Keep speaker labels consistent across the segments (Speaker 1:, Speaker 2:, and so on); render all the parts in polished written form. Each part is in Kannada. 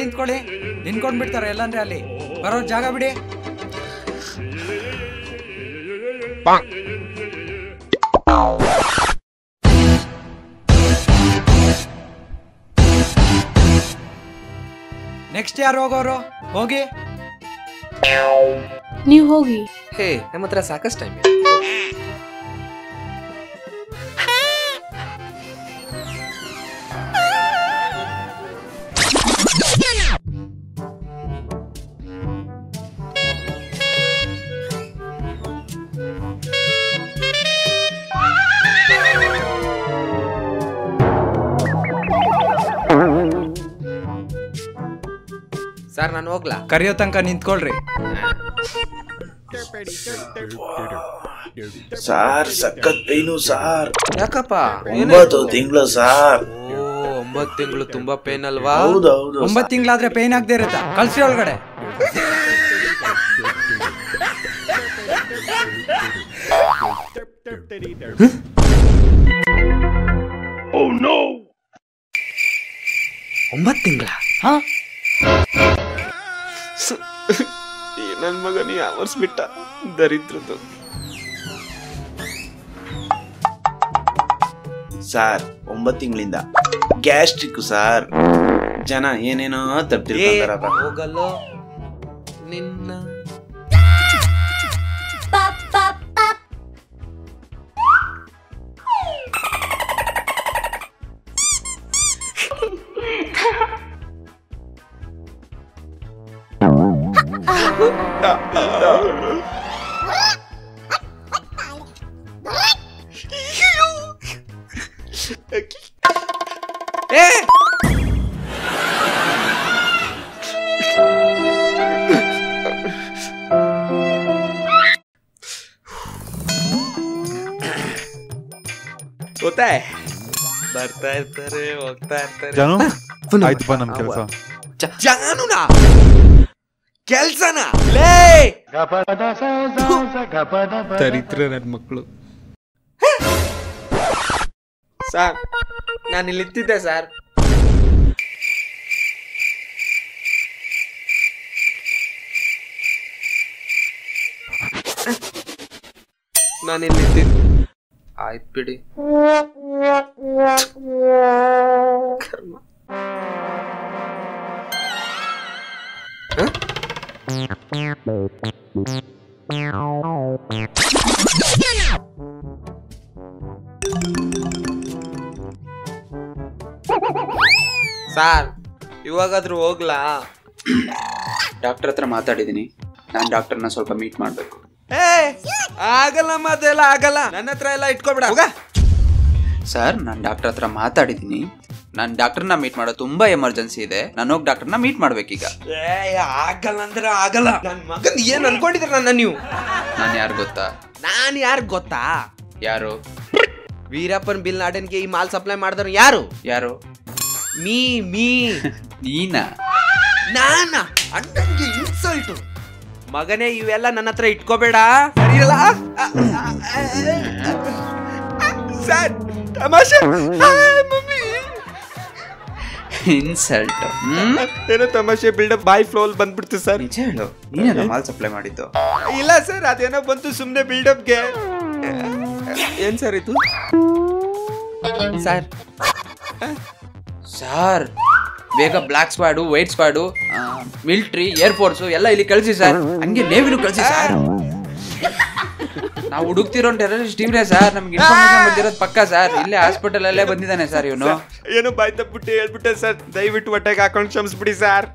Speaker 1: ನಿಂತ್ಕೊಳ್ಳಿ. ನಿಂತ್ಕೊಂಡ್ಬಿಡ್ತಾರೆ ಎಲ್ಲಂದ್ರೆ ಅಲ್ಲಿ ಬರೋ ಜಾಗ ಬಿಡಿ. ನೆಕ್ಸ್ಟ್ ಯಾರು ಹೋಗೋರು? ಹೋಗಿ.
Speaker 2: ನೀವು ಹೋಗಿ.
Speaker 3: ಹೇ, ನಮ್ಮ ಹತ್ರ ಸಾಕಷ್ಟು ಟೈಮ್. ಸರ್ ನಾನು ಹೋಗ್ಲಾ?
Speaker 1: ಕರಿಯೋ ತನಕ ನಿಂತ್ಕೊಳ್ರಿ.
Speaker 4: ಸಾರ್ ಸಖತ್ ಪೇನು ಸಾರ್.
Speaker 3: ಯಾಕಪ್ಪ?
Speaker 4: 9 ತಿಂಗಳು ಸಾರ್.
Speaker 3: 9 ತಿಂಗಳು ತುಂಬಾ ಪೇನ್ ಅಲ್ವಾ?
Speaker 4: ಹೌದೌದು.
Speaker 1: 9 ತಿಂಗಳಾದ್ರೆ ಪೇನ್ ಆಗದೆ ಇರುತ್ತಾ? ಕಳ್ಸಿ ಒಳಗಡೆ.
Speaker 4: Oh no!
Speaker 3: 9 ತಿಂಗಳ?
Speaker 1: ಹಾ,
Speaker 3: ನನ್ ಮಗನಿ ಆವರ್ಸ್ಬಿಟ್ಟ ದರಿದ್ರದ್ದು.
Speaker 4: ಸಾರ್ 9 ತಿಂಗಳಿಂದ ಗ್ಯಾಸ್ಟ್ರಿಕ್ ಸಾರ್. ಜನ ಏನೇನೋ ತಪ್ಪಿರ್ತಾರಪ್ಪ.
Speaker 3: ಹೋಗಲ್ಲೋ ನಿನ್ನ. ಗೊತ್ತಾ, ಬರ್ತಾ ಇರ್ತಾರೆ ಹೋಗ್ತಾ ಇರ್ತಾರೆ.
Speaker 5: ಆಯ್ತು ಬಾ ನಮ್ ಕೆಲಸ.
Speaker 3: ಜಾನುನಾ ಕೆಲ್ಸನ ಲೇ ದರಿದ್ರ ನನ್ ಮಕ್ಕಳು. ಸರ್ ನಾನು ಇಲ್ಲಿ ಇತ್ತಿದ್ದೆ ಸರ್. ನಾನು ಇಲ್ಲಿ ಇತ್ತಿದ್ದೆ. ಆಯ್ತು ಬಿಡಿ. ಕರ್ಮ. ಸಾರ್ ಇವಾಗಾದ್ರೂ ಹೋಗ್ಲಾ?
Speaker 6: ಡಾಕ್ಟರ್ ಹತ್ರ ಮಾತಾಡಿದೀನಿ. ನಾನು ಡಾಕ್ಟರ್ನ ಸ್ವಲ್ಪ ಮೀಟ್ ಮಾಡ್ಬೇಕು.
Speaker 3: ಆಗಲ್ಲ, ಮಾತೆಲ್ಲ ಆಗಲ್ಲ. ನನ್ನ ಹತ್ರ ಎಲ್ಲ ಇಟ್ಕೊಬೇಡ.
Speaker 6: ಸರ್ ನಾನು ಡಾಕ್ಟರ್ ಹತ್ರ ಮಾತಾಡಿದೀನಿ. ನಾನು ಡಾಕ್ಟರ್ನ ಮೀಟ್ ಮಾಡೋ ತುಂಬಾ ಎಮರ್ಜೆನ್ಸಿ ಇದೆ. ನಾನು ಹೋಗಿ ಡಾಕ್ಟರ್ನ ಮೀಟ್ ಮಾಡ್ಬೇಕೀಗ.
Speaker 3: ಆಗಲ್ಲ ಅಂದ್ರೆ ಆಗಲ್ಲ. ನನ್ ಮಗನ್ ಏನ್ ಅನ್ಕೊಂಡಿದ್ರ ನನ್ನ ನೀವು?
Speaker 6: ನಾನು ಯಾರು ಗೊತ್ತಾ?
Speaker 3: ನಾನ್ ಯಾರು ಗೊತ್ತಾ?
Speaker 6: ಯಾರು?
Speaker 3: ವೀರಪ್ಪನ್ ಬಿಲ್ ನಾಡನ್ಗೆ ಈ ಮಾಲ್ ಸಪ್ಲೈ ಮಾಡಿದ್ರು ಯಾರು?
Speaker 6: ಯಾರು?
Speaker 3: ಮೀ ಮೀ
Speaker 6: ನೀನಾ?
Speaker 3: ನಾನ? ಅಣ್ಣನ್ಗೆ ಇನ್ಸಲ್ಟ್. ಮಗನೇ ಇವೆಲ್ಲ ನನ್ನ ಹತ್ರ ಇಟ್ಕೋಬೇಡ, ಸರಿಯಲ್ಲ? ಸರ್ ತಮಾಷೆ.
Speaker 6: ಇನ್ಸಲ್ಟ್?
Speaker 3: ಏನೋ ತಮಾಷೆ ಬಿಲ್ಡಪ್ ಬಾಯ್ ಫ್ಲೋಲ್ ಬಂದ್ಬಿಡ್ತು ಸರ್.
Speaker 6: ನಿಜ ಹೇಳು, ನೀನೇನೋ ಮಾಲ್ ಸಪ್ಲೈ ಮಾಡಿದ್ದು?
Speaker 3: ಇಲ್ಲ ಸರ್, ಅದೇನೋ ಬಂತು ಸುಮ್ನೆ ಬಿಲ್ಡಪ್ಗೆ. ಏನ್ ಸರ್ ಇದು? ಸರ್
Speaker 6: ಸರ್ ಬೇಗ black squad, white squad, military, air force ಎಲ್ಲ ಇಲ್ಲಿ ಕಳಿಸಿ ಸರ್. ಹಂಗೆ ನೇವಿನು ಕಳಿಸಿ ಸರ್. ನಾವು ಹುಡುಕ್ತಿರೋ ಟೆರರಿಸ್ಟ್ ಇವನೇ ಸರ್. ನಮ್ಗೆ ಇನ್ಫಾರ್ಮೇಶನ್ ಬಂದಿರೋದು ಪಕ್ಕ ಸರ್. ಇಲ್ಲೇ ಹಾಸ್ಪಿಟಲ್ ಅಲ್ಲೇ ಬಂದಿದ್ದಾನೆ ಸರ್ ಇವನು.
Speaker 3: ಏನೋ ಬಾಯ್ ತಪ್ಪಿಟ್ಟು ಹೇಳ್ಬಿಟ್ಟೆ ಸರ್. ದಯವಿಟ್ಟು ಹೊಟ್ಟೆಗೆ ಹಾಕೊಂಡು ಕ್ಷಮಿಸ್ಬಿಡಿ ಸರ್.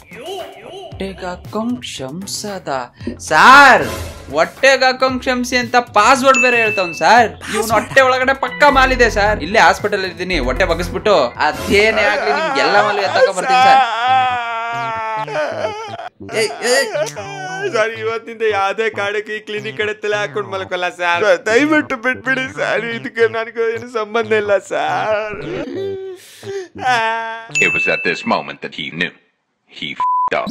Speaker 6: ಹೊಟ್ಟೆಗೆ ಹಾಕೊಂಡ್ ಕ್ಷಮಿಸದ ಸರ್? ಹೊಟ್ಟೆಗೆ ಹಾಕೊಂಡ್ ಕ್ಷಮಿಸಿ ಅಂತ ಪಾಸ್ವರ್ಡ್ ಬೇರೆ ಹೇಳ್ತಾವ್ ಸರ್. ಇವ್ನು ಹೊಟ್ಟೆ ಒಳಗಡೆ ಪಕ್ಕ ಮಾಲಿದೆ ಸರ್. ಇಲ್ಲೇ ಹಾಸ್ಪಿಟಲ್ ಇದ್ದೀನಿ. ಹೊಟ್ಟೆ ಬಗ್ಗಿಸ್ಬಿಟ್ಟು ಅದೇನೇ ಆಗ್ಲಿ ನಿಮ್ಗೆಲ್ಲ ಮಾಲು ಎತ್ತಕ ಬರ್ತೀನಿ ಸರ್.
Speaker 3: ಸರ್ ಇವತ್ತಿಂದ ಯಾವ್ದೇ ಕಾಡಕ್ಕೆ ಈ ಕ್ಲಿನಿಕ್ ಕಡೆ ತಲೆ ಹಾಕೊಂಡು ಮಲ್ಕೊಲ್ಲ ಸರ್. ದಯವಿಟ್ಟು ಬಿಟ್ಬಿಡಿ ಸರ್. ಇದಕ್ಕೆ ನನಗೂ ಏನು ಸಂಬಂಧ ಇಲ್ಲ sir.
Speaker 7: It was at this moment that he knew. He f***ed up.